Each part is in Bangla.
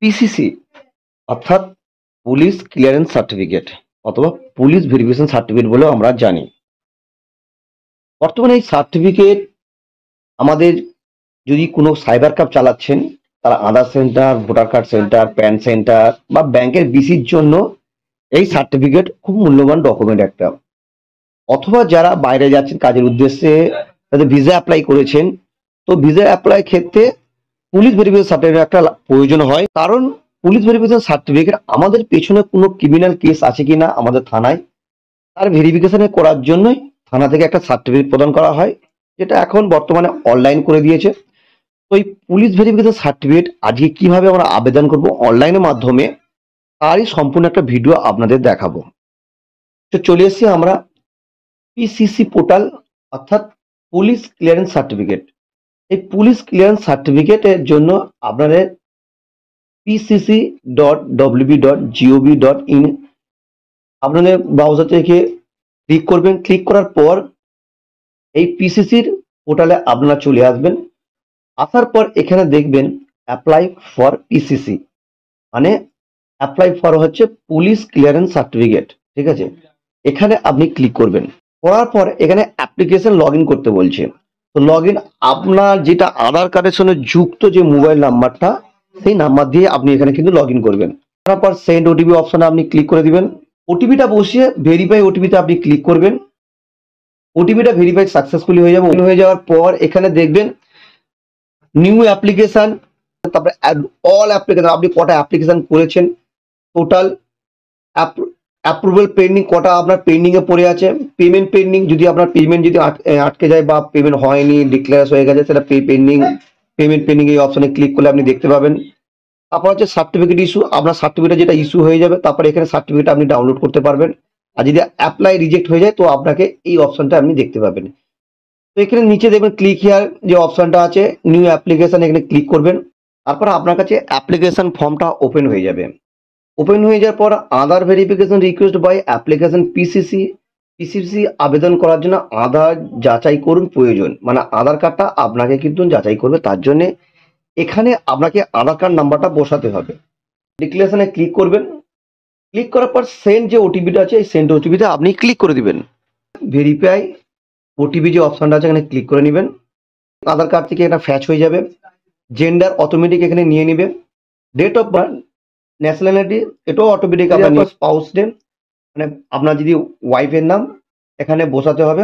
পিসিসি অর্থাৎ পুলিশ ক্লিয়ারেন্স সার্টিফিকেট অথবা পুলিশ ভেরিফিকেশন সার্টিফিকেট বলেও আমরা জানি। বর্তমানে এই সার্টিফিকেট আমাদের যদি কোনো সাইবার ক্যাফ চালাচ্ছেন, তারা Aadhaar centre, voter card centre, PAN centre বা ব্যাংকের বিসির জন্য এই সার্টিফিকেট খুব মূল্যবান ডকুমেন্ট একটা। অথবা যারা বাইরে যাচ্ছেন কাজের উদ্দেশ্যে, তাদের ভিসা অ্যাপ্লাই করেছেন, তো ভিসা অ্যাপ্লাই ক্ষেত্রে পুলিশ ভেরিফিকেশন সার্টিফিকেট একটা প্রয়োজন হয়। কারণ পুলিশ ভেরিফিকেশন সার্টিফিকেট আমাদের পেছনে কোনো ক্রিমিনাল কেস আছে কিনা আমাদের থানায়, তার ভেরিফিকেশন করার জন্যই থানা থেকে একটা সার্টিফিকেট প্রদান করা হয়, যেটা এখন বর্তমানে অনলাইন করে দিয়েছে। তো এই পুলিশ ভেরিফিকেশন সার্টিফিকেট আজকে কিভাবে আমরা আবেদন করব অনলাইনের মাধ্যমে, তারই সম্পূর্ণ একটা ভিডিও আপনাদের দেখাবো। তো চলে এসেছি আমরা পিসিসি পোর্টাল অর্থাৎ পুলিশ ক্লিয়ারেন্স সার্টিফিকেট। এই পুলিশ ক্লিয়ারেন্স সার্টিফিকেটের জন্য আপনাদের pcc.wb.gov.in আপনাদের ব্রাউজার থেকে ক্লিক করবেন। ক্লিক করার পর এই পিসিসির পোর্টালে আপনারা চলে আসবেন। আসার পর এখানে দেখবেন অ্যাপ্লাই ফর পিসিসি, মানে অ্যাপ্লাই ফর হচ্ছে পুলিশ ক্লিয়ারেন্স সার্টিফিকেট, ঠিক আছে। এখানে আপনি ক্লিক করবেন। করার পর এখানে অ্যাপ্লিকেশন লগ ইন করতে বলছে। তো লগ ইন আপনার যেটা আধার কার্ডের সঙ্গে যুক্ত যে মোবাইল নাম্বারটা, সেই নাম্বার দিয়ে আপনি এখানে কিন্তু লগ ইন করবেন। তারপর সেন্ড ওটিপি অপশনে আপনি ক্লিক করে দিবেন। ওটিপিটা বসিয়ে ভেরিফাই ওটিপিতে আপনি ক্লিক করবেন। ওটিপিটা ভেরিফাই সাকসেসফুলি হয়ে যাবে। হয়ে যাওয়ার পর এখানে দেখবেন নিউ অ্যাপ্লিকেশন, তারপরে অল অ্যাপ্লিকেশন, আপনি কটা অ্যাপ্লিকেশন করেছেন, টোটাল অ্যাপ্রুভাল পেন্ডিং কটা আপনার পেন্ডিং এ পড়ে আছে, পেমেন্ট পেন্ডিং, যদি আপনার পেমেন্ট যদি আটকে যায় বা পেমেন্ট হয়নি, ডিক্লেয়ার হয়ে গেছে, সেটা পেমেন্ট পেন্ডিং এই অপশনে ক্লিক করলে আপনি দেখতে পাবেন। তারপর হচ্ছে সার্টিফিকেট ইস্যু, আপনার সার্টিফিকেট যেটা ইস্যু হয়ে যাবে, তারপরে এখানে সার্টিফিকেট আপনি ডাউনলোড করতে পারবেন। আর যদি অ্যাপ্লাই রিজেক্ট হয়ে যায় তো আপনাকে এই অপশনটা আপনি দেখতে পাবেন। তো এখানে নিচে দেখবেন ক্লিক হিয়ার যে অপশনটা আছে, নিউ অ্যাপ্লিকেশন, এখানে ক্লিক করবেন। তারপর আপনার কাছে অ্যাপ্লিকেশন ফর্মটা ওপেন হয়ে যাবে। ওপেন হয়ে যাওয়ার পর Aadhaar verification request by application PCC আবেদন করার জন্য আধার যাচাই করুন প্রয়োজন, মানে আধার কার্ডটা আপনাকে কিন্তু যাচাই করবে। তার জন্য এখানে আপনাকে আধার কার্ড নাম্বারটা বসাতে হবে। ডিক্লারেশনে ক্লিক করবেন। ক্লিক করার পর সেন্ড যে ওটিপিটা আছে, এই সেন্ড ওটিপিতে আপনি ক্লিক করে দিবেন। ভেরিফাই ওটিপি যে অপশনটা আছে এখানে ক্লিক করে নেবেন। আধার কার্ড থেকে এটা ফ্যাচ হয়ে যাবে। জেন্ডার অটোমেটিক এখানে নিয়ে নেবে। ডেট অফ বার্থ, ন্যাশনালিটি এটাও অটোমেটিক আপনার স্পাউস নেম, মানে আপনার যদি ওয়াইফের নাম এখানে বসাতে হবে।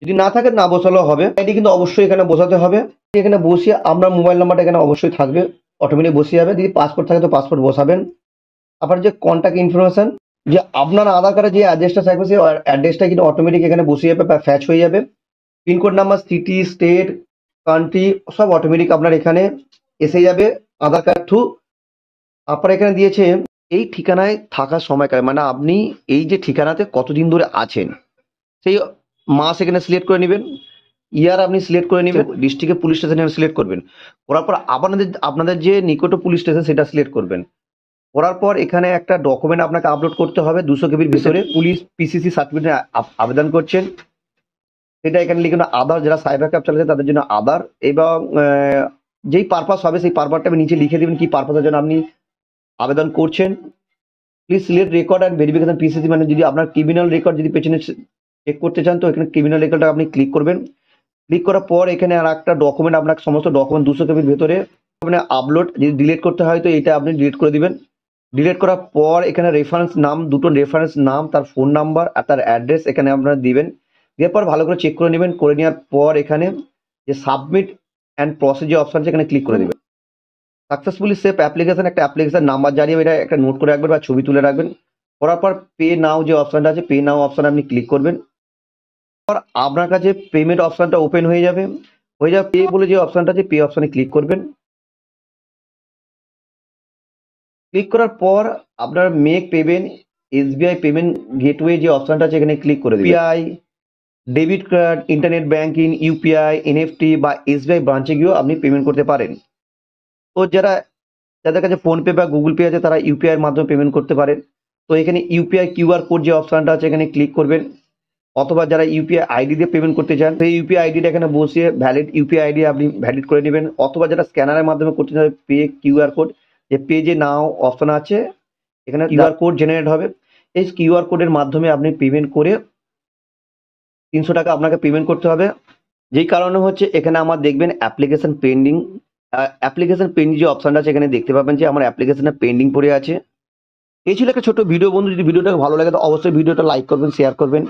যদি না থাকে না বসালেও হবে। আইডি কিন্তু অবশ্যই এখানে বসাতে হবে। এখানে বসিয়ে আপনার মোবাইল নাম্বারটা এখানে অবশ্যই থাকবে, অটোমেটিক বসে যাবে। যদি পাসপোর্ট থাকে তো পাসপোর্ট বসাবেন। আবার যে কন্ট্যাক্ট ইনফরমেশন, যে আপনার আধার কার্ডে যে অ্যাড্রেসটা থাকবে সেই অ্যাড্রেসটা কিন্তু অটোমেটিক এখানে বসে যাবে বা ফ্যাচ হয়ে যাবে। Pincode number, city, state, country সব অটোমেটিক আপনার এখানে এসে যাবে আধার কার্ড থ্রু। আপনার এখানে দিয়েছে এই ঠিকানায় থাকার সময়কাল, মানে আপনি এই যে ঠিকানাতে কতদিন ধরে আছেন সেই মাস এখানে সিলেক্ট করে নেবেন। ইয়ার আপনি সিলেক্ট করে নেবেন। ডিস্ট্রিক্টের পুলিশ স্টেশন সিলেক্ট করবেন। করার পর আপনাদের যে নিকট পুলিশ স্টেশন সেটা সিলেক্ট করবেন। করার পর এখানে একটা ডকুমেন্ট আপনাকে আপলোড করতে হবে 200 কেবির ভিতরে। পুলিশ পিসিসি সার্টিফিকেট আবেদন করছেন, সেটা এখানে লিখুন আধার। যারা সাইবার ক্যাফ চালাচ্ছে তাদের জন্য আধার, এবং যেই পারপাস হবে সেই পারপাসটা আপনি নিচে লিখে দেবেন কি পারপাসের জন্য আপনি আবেদন করছেন। Please select record and verification PCC, মানে যদি আপনার ক্রিমিনাল রেকর্ড যদি পেছনে চেক করতে চান তো এখানে ক্রিমিনাল রেকর্ডটা আপনি ক্লিক করবেন। ক্লিক করার পর এখানে আর একটা ডকুমেন্ট, আপনার সমস্ত ডকুমেন্ট 200 কেবির ভেতরে মানে আপলোড, যদি ডিলিট করতে হয় তো এটা আপনি ডিলিট করে দিবেন। ডিলিট করার পর এখানে রেফারেন্স নাম, দুটো রেফারেন্স নাম, তার ফোন নাম্বার আর তার অ্যাড্রেস এখানে আপনারা দিবেন। দেওয়ার পর ভালো করে চেক করে নেবেন। করে নেওয়ার পর এখানে যে সাবমিট অ্যান্ড প্রসেস যে অপশন আছে এখানে ক্লিক করে দেবেন। সাকসেসফুলি সেভ অ্যাপ্লিকেশন, একটা অ্যাপ্লিকেশন নাম্বার জারি হবে, এটা একটা নোট করে রাখবেন বা ছবি তুলে রাখবেন। করার পর পে নাও যে অপশনটা আছে, পে নাও অপশন আপনি ক্লিক করবেন। পর আপনার কাছে পেমেন্ট অপশনটা ওপেন হয়ে যাবে। পে বলে যে অপশনটা আছে পে অপশনে ক্লিক করবেন। ক্লিক করার পর আপনার make payment SBI payment gateway যে অপশনটা আছে এখানে ক্লিক করে দিবেন। UPI, debit card, internet banking, UPI, NFT বা এসবিআই ব্রাঞ্চে গিয়েও আপনি পেমেন্ট করতে পারেন। তো যাদের কাছে ফোনপে বা গুগল পে আছে তারা ইউপিআই এর মাধ্যমে পেমেন্ট করতে পারেন। তো এখানে ইউপিআই কিউআর কোড যে অপশনটা আছে এখানে ক্লিক করবেন। অথবা যারা ইউপিআই আইডি দিয়ে পেমেন্ট করতে চান সেই ইউপিআই আইডিটা এখানে বসিয়ে ভ্যালিড ইউপিআই আইডি আপনি ভ্যালিড করে নেবেন। অথবা যারা স্ক্যানারের মাধ্যমে করতে চান পে কিউআর কোড, যে পেজে নাও অপশন আছে, এখানে কিউআর কোড জেনারেট হবে। এই কিউআর কোডের মাধ্যমে আপনি পেমেন্ট করে 300 টাকা আপনাকে পেমেন্ট করতে হবে। যেই কারণে হচ্ছে এখানে আমার দেখবেন অ্যাপ্লিকেশন পেন্ডিং, যে অপশনটা আছে এখানে দেখতে পাবেন যে আমার অ্যাপ্লিকেশনটা পেন্ডিং পড়ে আছে। এই ছিল একটা ছোট ভিডিও বন্ধু, যদি ভিডিওটা ভালো লাগে তো অবশ্যই ভিডিওটা লাইক করবেন, শেয়ার করবেন।